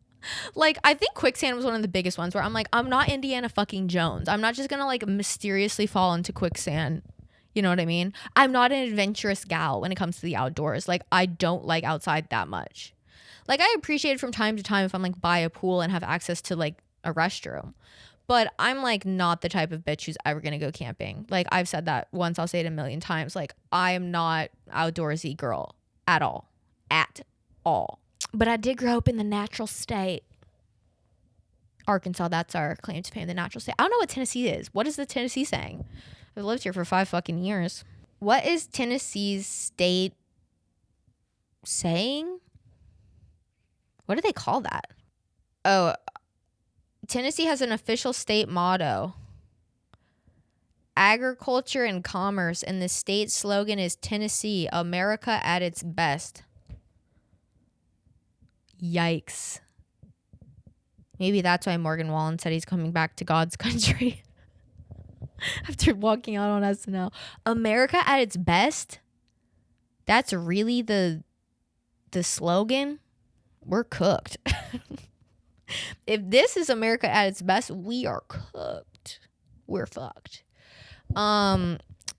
Like, I think quicksand was one of the biggest ones where I'm like, I'm not Indiana fucking Jones. I'm not just gonna like mysteriously fall into quicksand. You know what I mean? I'm not an adventurous gal when it comes to the outdoors. Like, I don't like outside that much. Like, I appreciate it from time to time if I'm like by a pool and have access to like a restroom. But I'm like not the type of bitch who's ever gonna go camping. Like, I've said that once, I'll say it a million times. Like, I am not outdoorsy girl at all. At all. But I did grow up in the natural state. Arkansas, that's our claim to fame, the natural state. I don't know what Tennessee is. What is the Tennessee saying? I've lived here for 5 fucking years. What is Tennessee's state saying? What do they call that? Oh, Tennessee has an official state motto: agriculture and commerce, and the state slogan is Tennessee, America at its best. Yikes. Maybe that's why Morgan Wallen said he's coming back to God's country. After walking out on SNL. America at its best? That's really the slogan? We're cooked. If this is America at its best, we are cooked. We're fucked.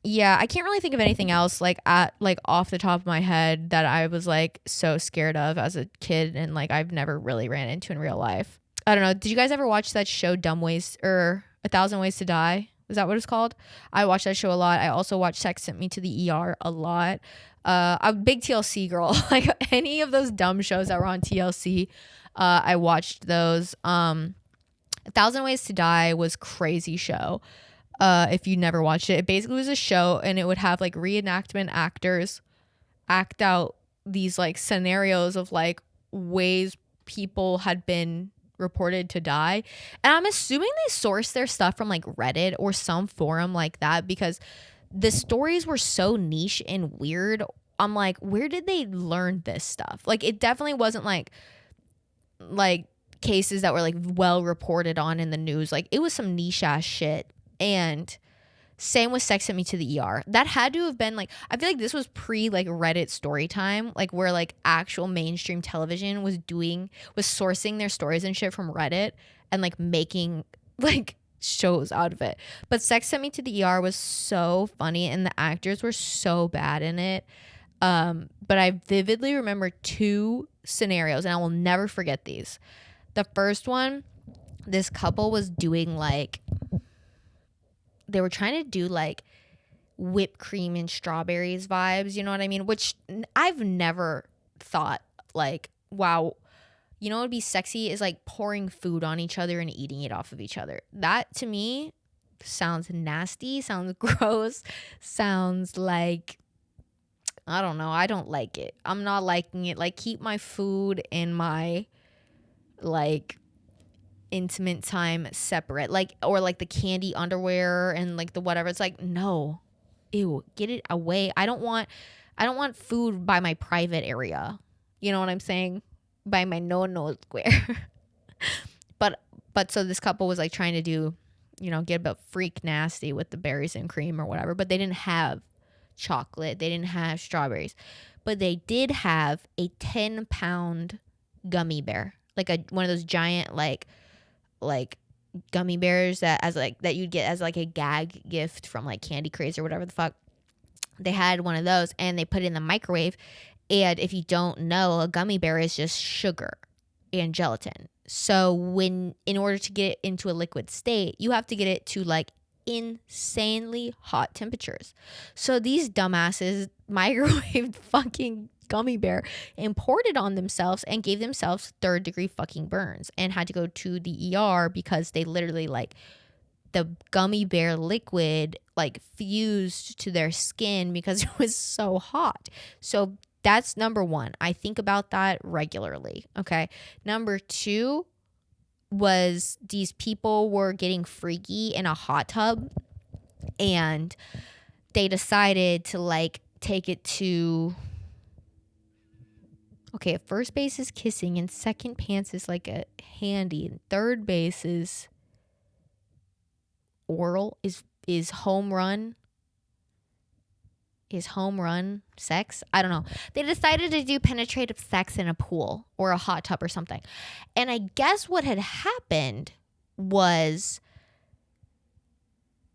Yeah, I can't really think of anything else like at like off the top of my head that I was like so scared of as a kid and like I've never really ran into in real life. I don't know. Did you guys ever watch that show Dumb Ways or A Thousand Ways to Die? Is that what it's called? I watched that show a lot. I also watched Sex Sent Me to the ER a lot. I'm a big TLC girl. Like any of those dumb shows that were on TLC, I watched those. A Thousand Ways to Die was crazy show. If you never watched it, it basically was a show and it would have like reenactment actors act out these like scenarios of like ways people had been reported to die. And I'm assuming they sourced their stuff from like Reddit or some forum like that because the stories were so niche and weird. I'm like, where did they learn this stuff? Like it definitely wasn't like cases that were like well reported on in the news. Like it was some niche ass shit. And same with Sex Sent Me to the ER. That had to have been like, I feel like this was pre like Reddit story time, like where like actual mainstream television was sourcing their stories and shit from Reddit and like making like shows out of it. But Sex Sent Me to the ER was so funny and the actors were so bad in it. But I vividly remember two scenarios and I will never forget these. The first one, this couple was doing like, they were trying to do like whipped cream and strawberries vibes, you know what I mean? Which I've never thought like, wow, you know what would be sexy is like pouring food on each other and eating it off of each other. That to me sounds nasty, sounds gross, sounds like, I don't know. I don't like it. I'm not liking it. Like keep my food and my like intimate time separate, like, or like the candy underwear and like the whatever. It's like, no, ew, get it away. I don't want food by my private area, you know what I'm saying, by my no square. but so this couple was like trying to do, you know, get a bit freak nasty with the berries and cream or whatever, but they didn't have chocolate, they didn't have strawberries, but they did have a 10-pound gummy bear, like one of those giant like gummy bears that you'd get as like a gag gift from like Candy Craze or whatever the fuck. They had one of those and they put it in the microwave. And if you don't know, a gummy bear is just sugar and gelatin. So in order to get it into a liquid state, you have to get it to like insanely hot temperatures. So these dumbasses microwaved fucking gummy bear and poured it on themselves and gave themselves 3rd-degree fucking burns and had to go to the ER because they literally like the gummy bear liquid like fused to their skin because it was so hot. So that's number one. I think about that regularly. Okay. Number two was these people were getting freaky in a hot tub and they decided to like take it to, okay, first base is kissing and second pants is like a handy and third base is oral, is home run sex. I don't know. They decided to do penetrative sex in a pool or a hot tub or something. And I guess what had happened was,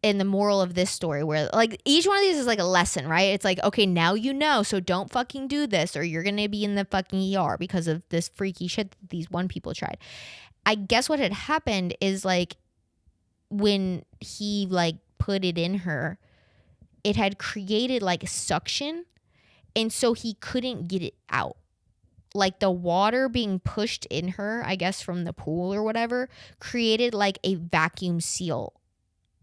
in the moral of this story, where like each one of these is like a lesson, right? It's like, okay, now you know, so don't fucking do this or you're gonna be in the fucking ER because of this freaky shit that these one people tried. I guess what had happened is like when he like put it in her, it had created like suction, and so he couldn't get it out. Like the water being pushed in her, I guess from the pool or whatever, created like a vacuum seal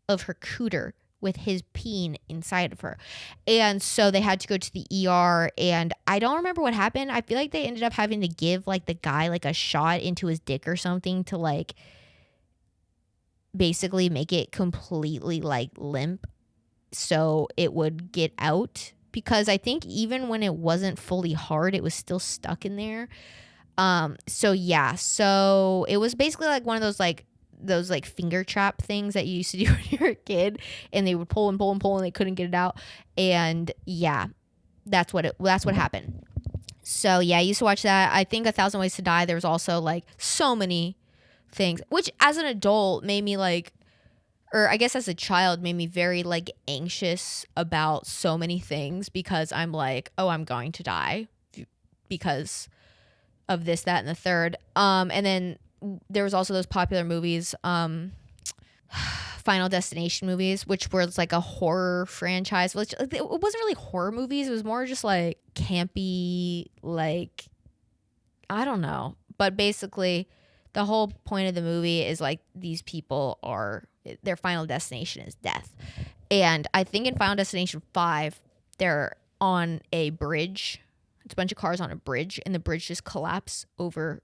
of her cooter with his peen inside of her. And so they had to go to the ER, and I don't remember what happened. I feel like they ended up having to give like the guy like a shot into his dick or something to like basically make it completely like limp so it would get out, because I think even when it wasn't fully hard, it was still stuck in there. So yeah, so it was basically like one of those like finger trap things that you used to do when you were a kid, and they would pull and pull and pull and they couldn't get it out. And yeah, that's what happened. So yeah, I used to watch that. I think A Thousand Ways to Die, there was also like so many things, which as an adult made me like, or I guess as a child, made me very like anxious about so many things because I'm like, oh, I'm going to die because of this, that, and the third. And then there was also those popular movies, Final Destination movies, which was like a horror franchise. Which it wasn't really horror movies. It was more just like campy, like, I don't know. But basically, the whole point of the movie is like these people are, their final destination is death. And I think in Final Destination 5, they're on a bridge. It's a bunch of cars on a bridge, and the bridge just collapses over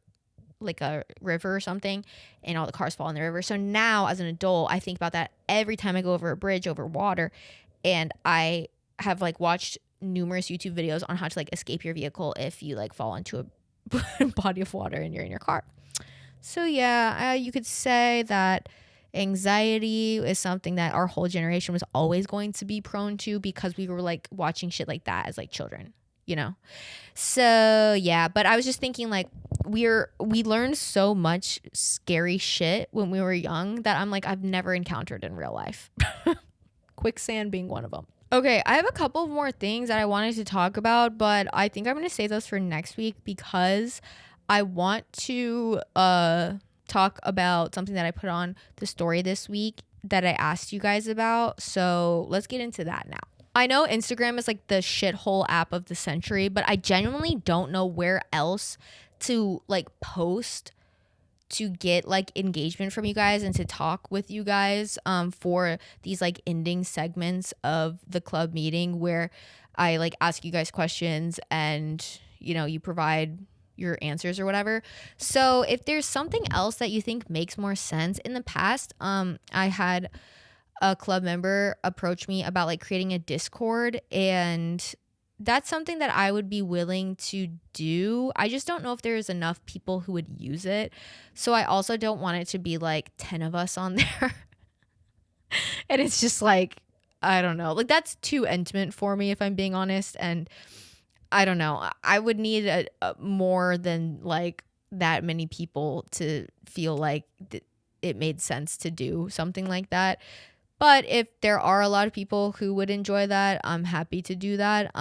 like a river or something, and all the cars fall in the river. So now as an adult, I think about that every time I go over a bridge over water. And I have like watched numerous YouTube videos on how to like escape your vehicle if you like fall into a body of water and you're in your car. So yeah, you could say that anxiety is something that our whole generation was always going to be prone to because we were like watching shit like that as like children, you know? So yeah, but I was just thinking like we learned so much scary shit when we were young that I'm like, I've never encountered in real life. Quicksand being one of them. Okay, I have a couple more things that I wanted to talk about, but I think I'm going to save those for next week because I want to talk about something that I put on the story this week that I asked you guys about. So let's get into that now. I know Instagram is like the shithole app of the century, but I genuinely don't know where else to like post to get like engagement from you guys and to talk with you guys for these like ending segments of the club meeting where I like ask you guys questions and you know you provide your answers or whatever. So if there's something else that you think makes more sense, in the past I had a club member approach me about like creating a Discord, and that's something that I would be willing to do. I just don't know if there's enough people who would use it. So I also don't want it to be like 10 of us on there. And it's just like, I don't know. Like that's too intimate for me if I'm being honest. And I don't know. I would need a more than like that many people to feel like it made sense to do something like that. But if there are a lot of people who would enjoy that, I'm happy to do that.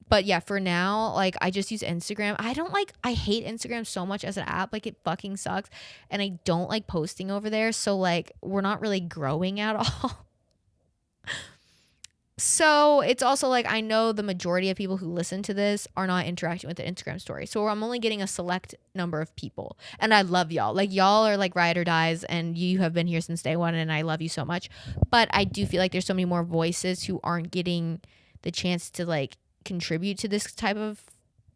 But yeah, for now, like I just use Instagram. I hate Instagram so much as an app. Like it fucking sucks. And I don't like posting over there. So like we're not really growing at all. So it's also like I know the majority of people who listen to this are not interacting with the Instagram story. So I'm only getting a select number of people. And I love y'all. Like y'all are like ride or dies, and you have been here since day one, and I love you so much. But I do feel like there's so many more voices who aren't getting the chance to like contribute to this type of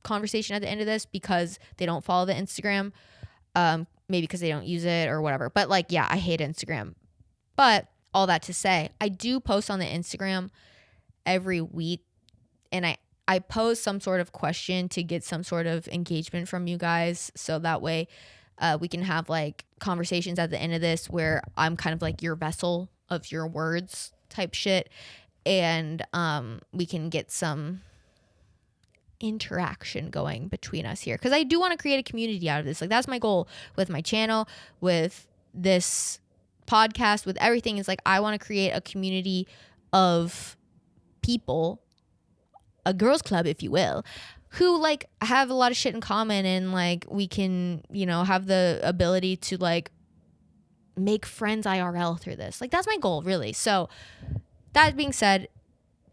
conversation at the end of this because they don't follow the Instagram. Maybe because they don't use it or whatever. But like, yeah, I hate Instagram. But all that to say, I do post on the Instagram every week, and I pose some sort of question to get some sort of engagement from you guys, so that way we can have like conversations at the end of this where I'm kind of like your vessel of your words type shit, and we can get some interaction going between us here because I do want to create a community out of this. Like that's my goal with my channel, with this podcast, with everything. Is like I want to create a community of people, a girls club if you will, who like have a lot of shit in common, and like we can, you know, have the ability to like make friends IRL through this. Like that's my goal really. So that being said,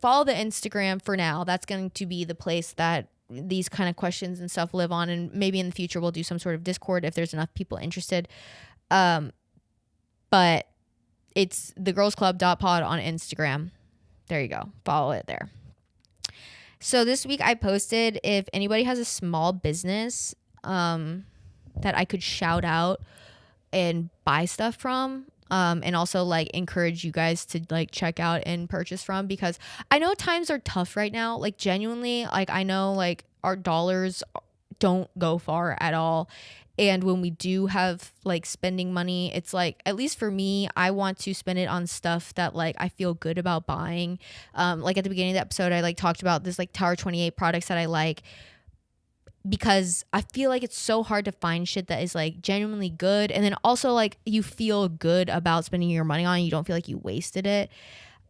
follow the Instagram for now. That's going to be the place that these kind of questions and stuff live on, and maybe in the future we'll do some sort of Discord if there's enough people interested. But it's thegirlsclub.pod on Instagram. There you go. Follow it there. So this week I posted if anybody has a small business that I could shout out and buy stuff from, and also like encourage you guys to like check out and purchase from, because I know times are tough right now. Like genuinely, like I know like our dollars don't go far at all. And when we do have like spending money, it's like, at least for me, I want to spend it on stuff that like I feel good about buying. Like at the beginning of the episode, I like talked about this like Tower 28 products that I like. because I feel like it's so hard to find shit that is like genuinely good, and then also like you feel good about spending your money on it. You don't feel like you wasted it.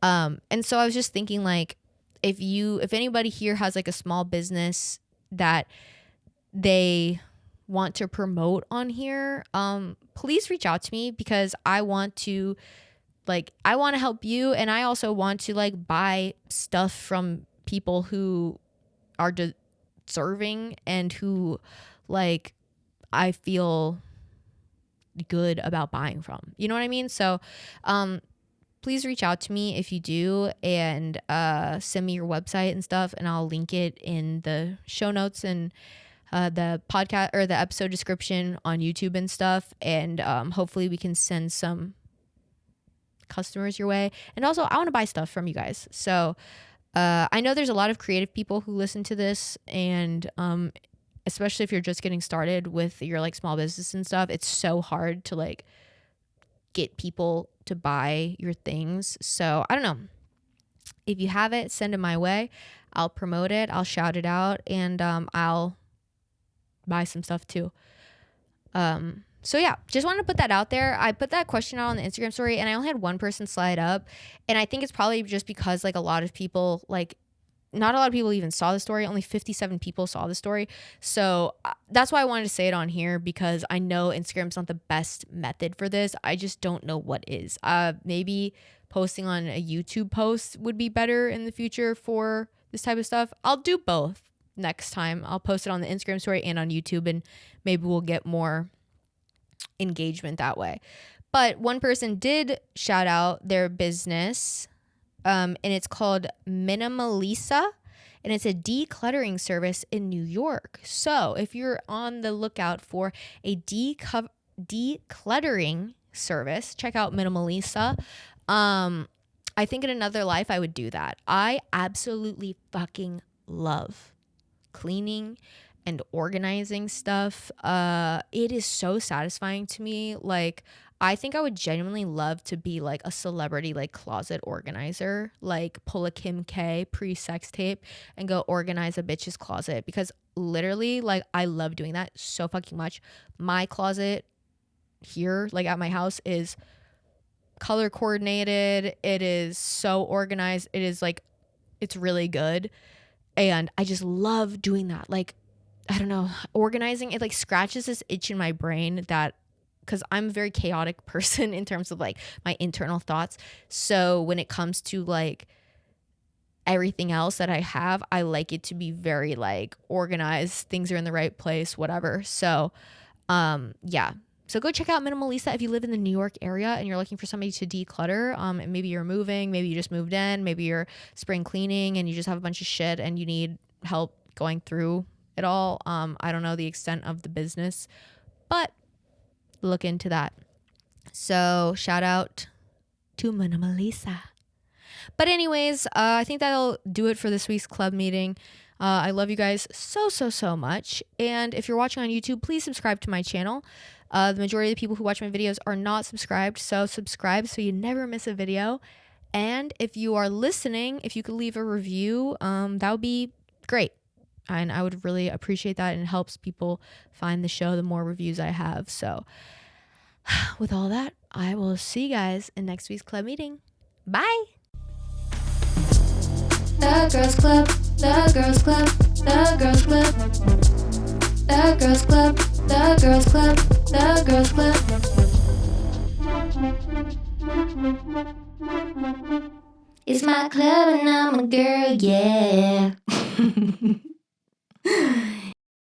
And so I was just thinking, like, if anybody here has like a small business that they want to promote on here, please reach out to me, because I want to help you, and I also want to like buy stuff from people who are deserving and who like I feel good about buying from. You know what I mean? So please reach out to me if you do, and send me your website and stuff, and I'll link it in the show notes and the podcast or the episode description on YouTube and stuff. And hopefully we can send some customers your way. And also, I want to buy stuff from you guys. So I know there's a lot of creative people who listen to this, and especially if you're just getting started with your like small business and stuff, it's so hard to like get people to buy your things. So I don't know. If you have it, send it my way. I'll promote it. I'll shout it out, and I'll buy some stuff too. So yeah, just wanted to put that out there. I put that question out on the Instagram story, and I only had one person slide up, and I think it's probably just because like a lot of people, like not a lot of people even saw the story. Only 57 people saw the story. So that's why I wanted to say it on here, because I know Instagram's not the best method for this. I just don't know what is. Maybe posting on a YouTube post would be better in the future for this type of stuff. I'll do both next time. I'll post it on the Instagram story and on YouTube, and maybe we'll get more engagement that way. But one person did shout out their business, and it's called Minimalisa, and it's a decluttering service in New York. So if you're on the lookout for a decluttering service, check out Minimalisa. I think in another life I would do that. I absolutely fucking love cleaning and organizing stuff. It is so satisfying to me. Like, I think I would genuinely love to be like a celebrity, like closet organizer, like pull a Kim K pre-sex tape and go organize a bitch's closet, because literally like I love doing that so fucking much. My closet here, like at my house, is color coordinated. It is so organized. It is like, it's really good. And I just love doing that. Like, I don't know, organizing, it like scratches this itch in my brain that, because I'm a very chaotic person in terms of like my internal thoughts. So when it comes to like everything else that I have, I like it to be very like organized. Things are in the right place, whatever. So yeah. So go check out Minimalisa if you live in the New York area and you're looking for somebody to declutter. And maybe you're moving, maybe you just moved in, maybe you're spring cleaning and you just have a bunch of shit and you need help going through it all. I don't know the extent of the business, but look into that. So shout out to Minimalisa. But anyways, I think that'll do it for this week's club meeting. I love you guys so much. And if you're watching on YouTube, please subscribe to my channel. The majority of the people who watch my videos are not subscribed, so subscribe so you never miss a video. And if you are listening, if you could leave a review, that would be great. And I would really appreciate that, and it helps people find the show the more reviews I have. So with all that, I will see you guys in next week's club meeting. Bye. The Girls Club, the Girls Club, the Girls Club, the Girls Club, the Girls Club, the Girls Club. It's my club and I'm a girl, yeah.